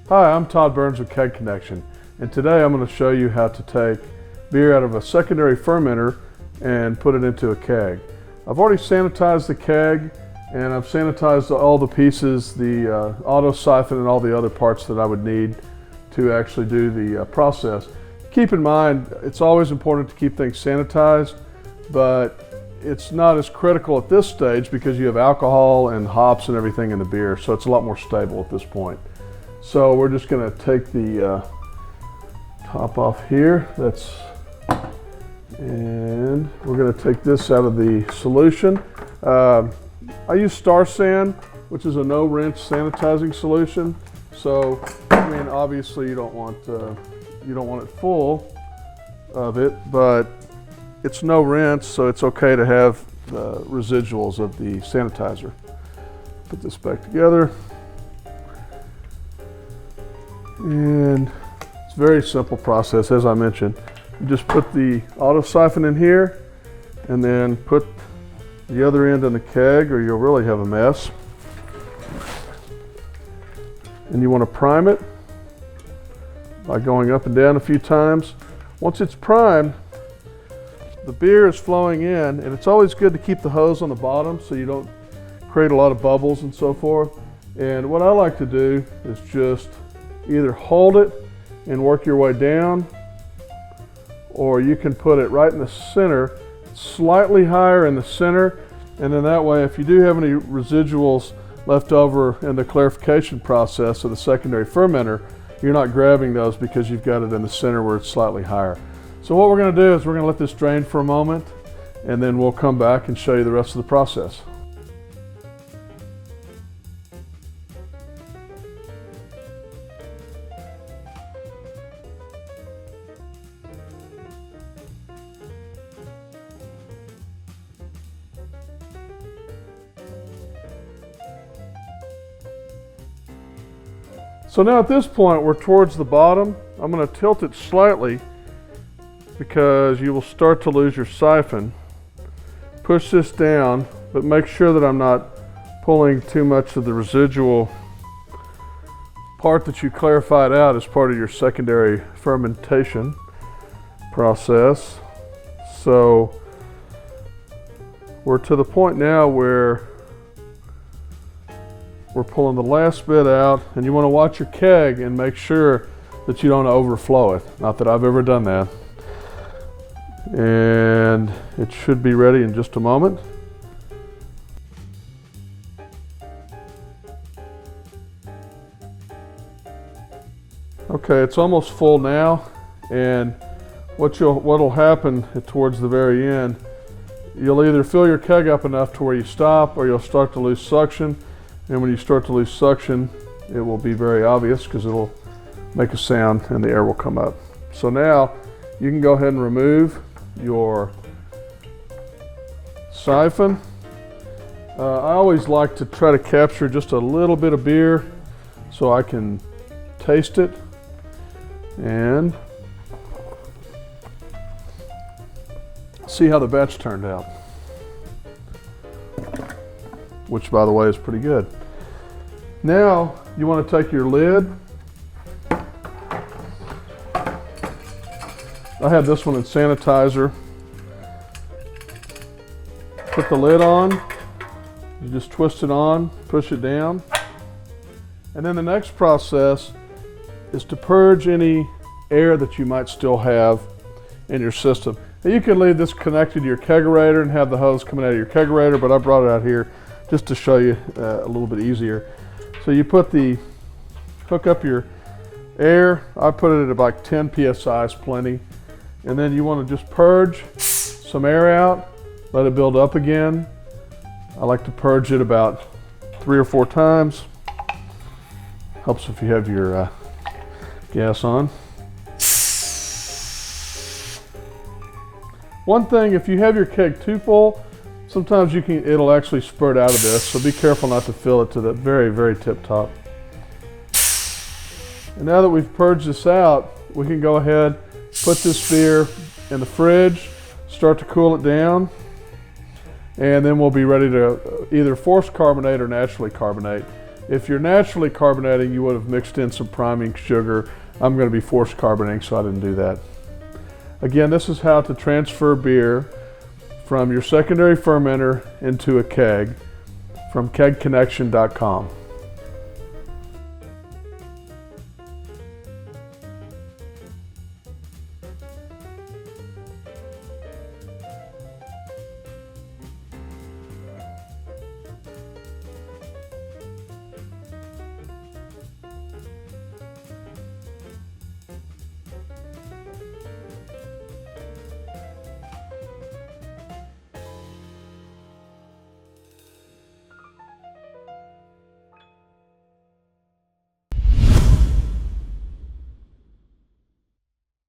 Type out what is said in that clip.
Hi, I'm Todd Burns with Keg Connection, and today I'm going to show you how to take beer out of a secondary fermenter and put it into a keg. I've already sanitized the keg, and I've sanitized all the pieces, the auto siphon and all the other parts that I would need to actually do the process. Keep in mind, it's always important to keep things sanitized, but it's not as critical at this stage because you have alcohol and hops and everything in the beer, so it's a lot more stable at this point. So we're just going to take the top off here. And we're going to take this out of the solution. I use Star San, which is a no rinse sanitizing solution. So I mean, obviously you don't want it full of it, but it's no rinse, so it's okay to have residuals of the sanitizer. Put this back together. And it's a very simple process, as I mentioned. You just put the auto siphon in here and then put the other end in the keg, or you'll really have a mess. And you want to prime it by going up and down a few times. Once it's primed, the beer is flowing in, and it's always good to keep the hose on the bottom so you don't create a lot of bubbles and so forth. And what I like to do is just either hold it and work your way down, or you can put it right in the center, slightly higher in the center, and then that way if you do have any residuals left over in the clarification process of the secondary fermenter, you're not grabbing those because you've got it in the center where it's slightly higher. So what we're going to do is we're going to let this drain for a moment, and then we'll come back and show you the rest of the process. So now at this point, we're towards the bottom. I'm going to tilt it slightly because you will start to lose your siphon. Push this down, but make sure that I'm not pulling too much of the residual part that you clarified out as part of your secondary fermentation process. So we're to the point now where we're pulling the last bit out, and you want to watch your keg and make sure that you don't overflow it. Not that I've ever done that. And it should be ready in just a moment. Okay, it's almost full now, and what'll happen towards the very end, you'll either fill your keg up enough to where you stop, or you'll start to lose suction. And when you start to lose suction, it will be very obvious because it'll make a sound and the air will come up. So now you can go ahead and remove your siphon. I always like to try to capture just a little bit of beer so I can taste it and see how the batch turned out, which by the way is pretty good. Now you want to take your lid. I have this one in sanitizer. Put the lid on. You just twist it on, push it down. And then the next process is to purge any air that you might still have in your system. Now you can leave this connected to your kegerator and have the hose coming out of your kegerator, but I brought it out here just to show you a little bit easier. So you hook up your air. I put it at about 10 psi is plenty. And then you want to just purge some air out, let it build up again. I like to purge it about 3 or 4 times. Helps if you have your gas on. One thing, if you have your keg too full, sometimes it'll actually spurt out of this, so be careful not to fill it to the very, very tip top. And now that we've purged this out, we can go ahead, put this beer in the fridge, start to cool it down, and then we'll be ready to either force carbonate or naturally carbonate. If you're naturally carbonating, you would have mixed in some priming sugar. I'm going to be forced carbonating, so I didn't do that. Again, this is how to transfer beer from your secondary fermenter into a keg from kegconnection.com.